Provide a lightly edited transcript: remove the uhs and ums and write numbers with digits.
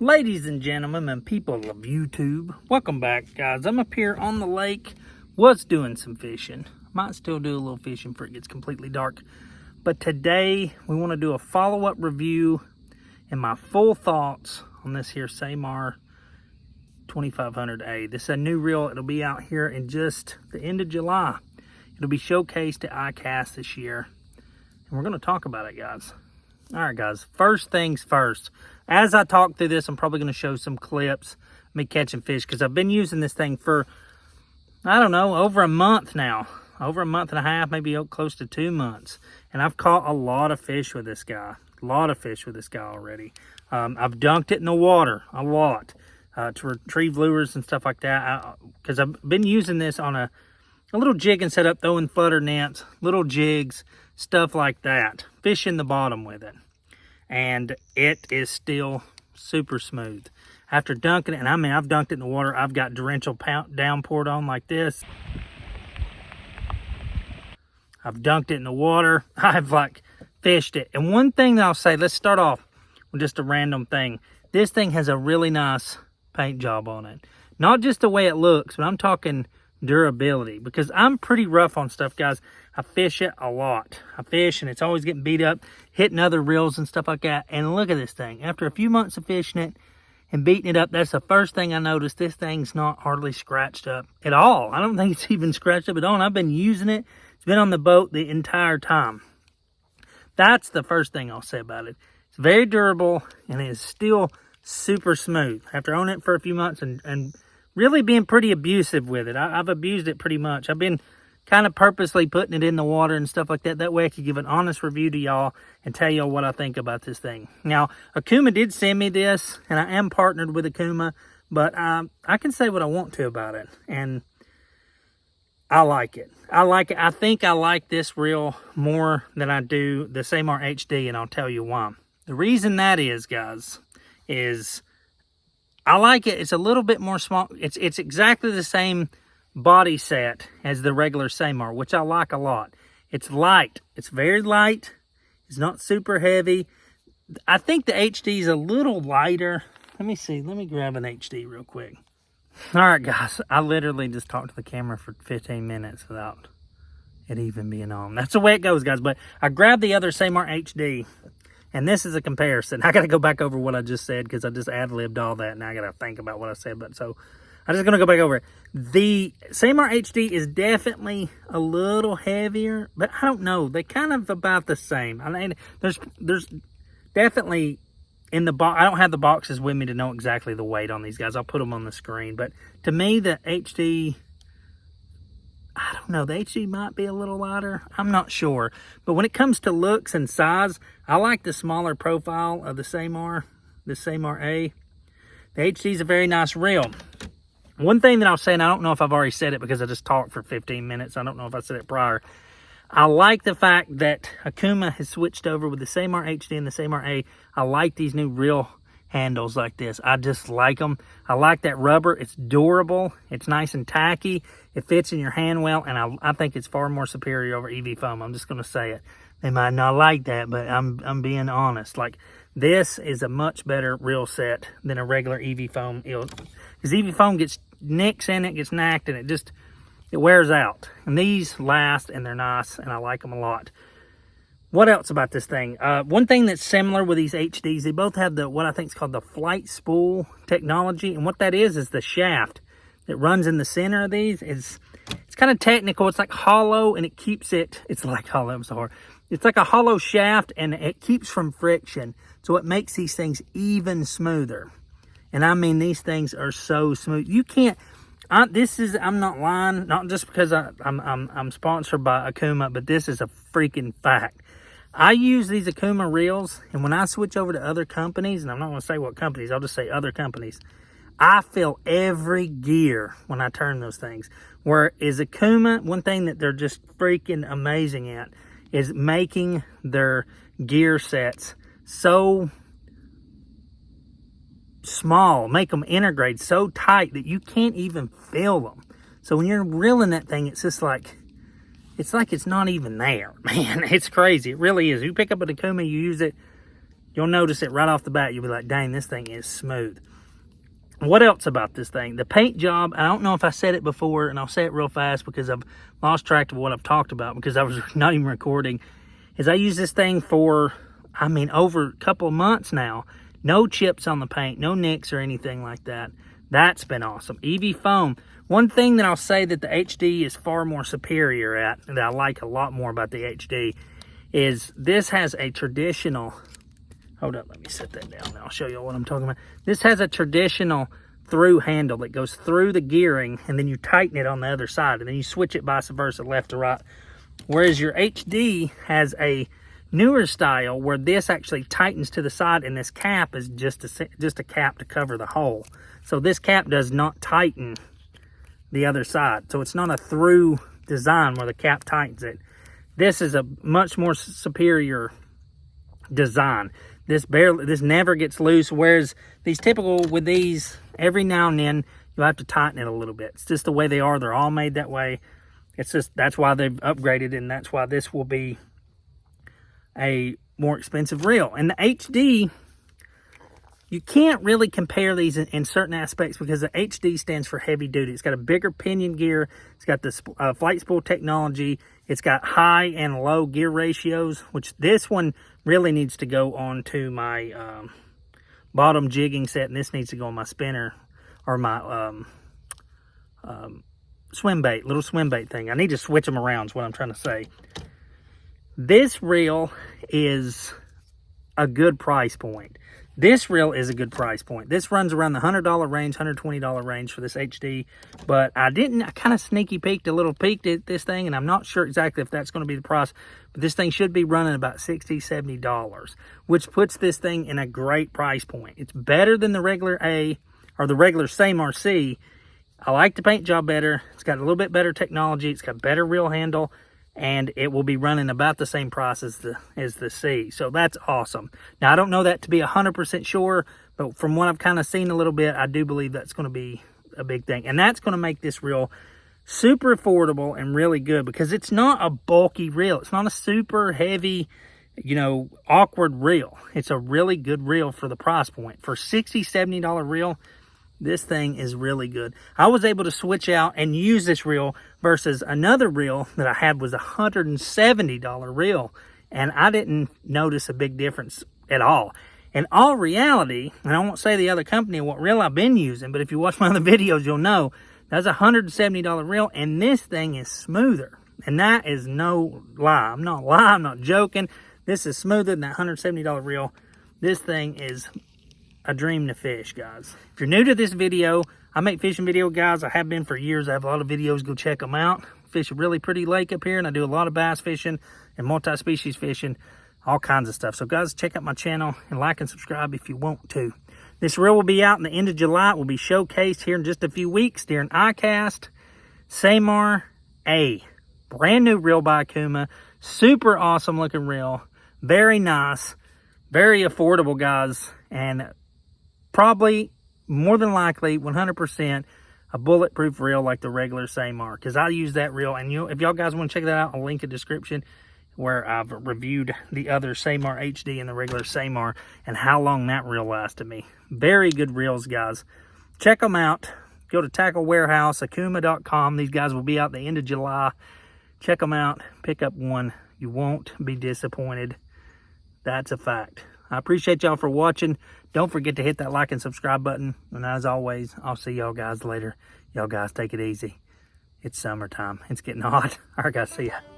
Ladies and gentlemen and people of YouTube, welcome back, guys. I'm up here on the lake, was doing some fishing. Might still do a little fishing before it gets completely dark. But today, we want to do a follow-up review and my full thoughts on this here Ceymar 2500A. This is a new reel. It'll be out here in just the end of July. It'll be showcased at ICAST this year. And we're going to talk about it, guys. All right, guys, first things first. As I talk through this, I'm probably going to show some clips of me catching fish because I've been using this thing for, I don't know, over a month now. Over a month and a half, maybe close to 2 months. And I've caught a lot of fish with this guy. A lot of fish with this guy already. I've dunked it in the water a lot to retrieve lures and stuff like that. Because I've been using this on a little jigging setup, throwing flutter nets, little jigs, stuff like that. Fishing the bottom with it. And it is still super smooth. After dunking it, and I mean, I've dunked it in the water. I've got torrential downpoured on like this. I've dunked it in the water. I've like fished it. And one thing that I'll say, let's start off with just a random thing. This thing has a really nice paint job on it. Not just the way it looks, but I'm talking durability, because I'm pretty rough on stuff, guys. I fish it a lot. I fish and it's always getting beat up, hitting other reels and stuff like that. And look at this thing. After a few months of fishing it and beating it up, that's the first thing I noticed. This thing's not hardly scratched up at all. I don't think it's even scratched up at all. And I've been using it. It's been on the boat the entire time. That's the first thing I'll say about it. It's very durable and it is still super smooth. After owning it for a few months and really being pretty abusive with it. I've abused it pretty much. I've been kind of purposely putting it in the water and stuff like that. That way I could give an honest review to y'all and tell y'all what I think about this thing. Now, Okuma did send me this, and I am partnered with Okuma, but I can say what I want to about it. And I like it. I like it. I think I like this reel more than I do the Ceymar HD, and I'll tell you why. The reason that is, guys, is I like it. It's a little bit more small. It's exactly the same body set as the regular Ceymar, which I like a lot. It's light. It's very light. It's not super heavy. I think the HD is a little lighter. Let me see. Let me grab an HD real quick. All right, guys. I literally just talked to the camera for 15 minutes without it even being on. That's the way it goes, guys. But I grabbed the other Ceymar HD. And this is a comparison. I got to go back over what I just said because I just ad-libbed all that. And I got to think about what I said. But so I'm just going to go back over it. The Ceymar HD is definitely a little heavier. But I don't know. They're kind of about the same. I mean, there's definitely in the box. I don't have the boxes with me to know exactly the weight on these guys. I'll put them on the screen. But to me, the HD... I don't know, the HD might be a little lighter. I'm not sure. But when it comes to looks and size, I like the smaller profile of the Ceymar A. The HD is a very nice reel. One thing that I'll say, and I don't know if I've already said it because I just talked for 15 minutes. I don't know if I said it prior. I like the fact that Okuma has switched over with the Ceymar HD and the Ceymar A. I like these new reel handles like this. I just like them. I like that rubber. It's durable. It's nice and tacky. It fits in your hand well, and I think it's far more superior over EV foam. I'm just going to say it. They might not like that, but I'm being honest. Like, this is a much better reel set than a regular EV foam. Because EV foam gets nicks in it, gets knacked, and it wears out. And these last, and they're nice, and I like them a lot. What else about this thing? One thing that's similar with these HDs, they both have what I think is called the flight spool technology. And what that is the shaft that runs in the center of these. It's kind of technical. It's like hollow, and it keeps it. It's like hollow. I'm sorry. It's like a hollow shaft, and it keeps from friction. So it makes these things even smoother. And I mean, these things are so smooth. You can't. I'm not lying. Not just because I'm sponsored by Okuma, but this is a freaking fact. I use these Okuma reels, and when I switch over to other companies, and I'm not going to say what companies, I'll just say other companies, I feel every gear when I turn those things. Whereas Okuma, one thing that they're just freaking amazing at is making their gear sets so small, make them integrate so tight that you can't even feel them. So when you're reeling that thing, it's just like, it's not even there, man. It's crazy. It really is. You pick up an Okuma, you use it, You'll notice it right off the bat. You'll be like, dang, this thing is smooth. What else about this thing? The paint job, I don't know if I said it before, and I'll say it real fast because I've lost track of what I've talked about because I was not even recording, is I use this thing for, I mean, over a couple of months now. No chips on the paint, no nicks or anything like that. That's been awesome. EV foam. One thing that I'll say that the HD is far more superior at, and that I like a lot more about the HD, is this has a traditional, hold up, let me set that down and I'll show you what I'm talking about. This has a traditional through handle that goes through the gearing, and then you tighten it on the other side, and then you switch it vice versa, left to right. Whereas your HD has a newer style where this actually tightens to the side, and this cap is just a cap to cover the hole. So this cap does not tighten the other side. So it's not a through design where the cap tightens it. This is a much more superior design. This never gets loose, whereas these typical with these, every now and then you'll have to tighten it a little bit. It's just the way they are. They're all made that way. It's just, that's why they've upgraded, and that's why this will be a more expensive reel. And the HD, you can't really compare these in certain aspects because the HD stands for heavy duty. It's got a bigger pinion gear. It's got the flight spool technology. It's got high and low gear ratios, which this one really needs to go on to my bottom jigging set, and this needs to go on my spinner or my swim bait, little swim bait thing. I need to switch them around is what I'm trying to say. This reel is a good price point. This reel is a good price point. This runs around the $100 range, $120 range for this HD, but I kind of sneaky peeked at this thing, and I'm not sure exactly if that's going to be the price, but this thing should be running about $60, $70, which puts this thing in a great price point. It's better than the regular A or the regular Ceymar C. I like the paint job better. It's got a little bit better technology. It's got better reel handle, and it will be running about the same price as the C. So that's awesome. Now, I don't know that to be 100% sure, but from what I've kind of seen a little bit, I do believe that's going to be a big thing. And that's going to make this reel super affordable and really good because it's not a bulky reel. It's not a super heavy, awkward reel. It's a really good reel for the price point. For $60, $70 reel, this thing is really good. I was able to switch out and use this reel versus another reel that I had was a $170 reel. And I didn't notice a big difference at all. In all reality, and I won't say the other company what reel I've been using, but if you watch my other videos, you'll know that's a $170 reel, and this thing is smoother. And that is no lie. I'm not joking. This is smoother than that $170 reel. This thing is a dream to fish, guys. If you're new to this video, I make fishing video, guys. I have been for years. I have a lot of videos. Go check them out. Fish a really pretty lake up here, and I do a lot of bass fishing and multi-species fishing, all kinds of stuff. So, guys, check out my channel and like and subscribe if you want to. This reel will be out in the end of July. It will be showcased here in just a few weeks during iCast. Ceymar A. Brand new reel by Okuma. Super awesome looking reel. Very nice. Very affordable, guys. And probably, more than likely, 100%, a bulletproof reel like the regular Ceymar. Because I use that reel. And if y'all guys want to check that out, I'll link a description where I've reviewed the other Ceymar HD and the regular Ceymar and how long that reel lasted me. Very good reels, guys. Check them out. Go to Tackle Warehouse, Okuma.com. These guys will be out the end of July. Check them out. Pick up one. You won't be disappointed. That's a fact. I appreciate y'all for watching. Don't forget to hit that like and subscribe button. And as always, I'll see y'all guys later. Y'all guys take it easy. It's summertime. It's getting hot. All right, guys. See ya.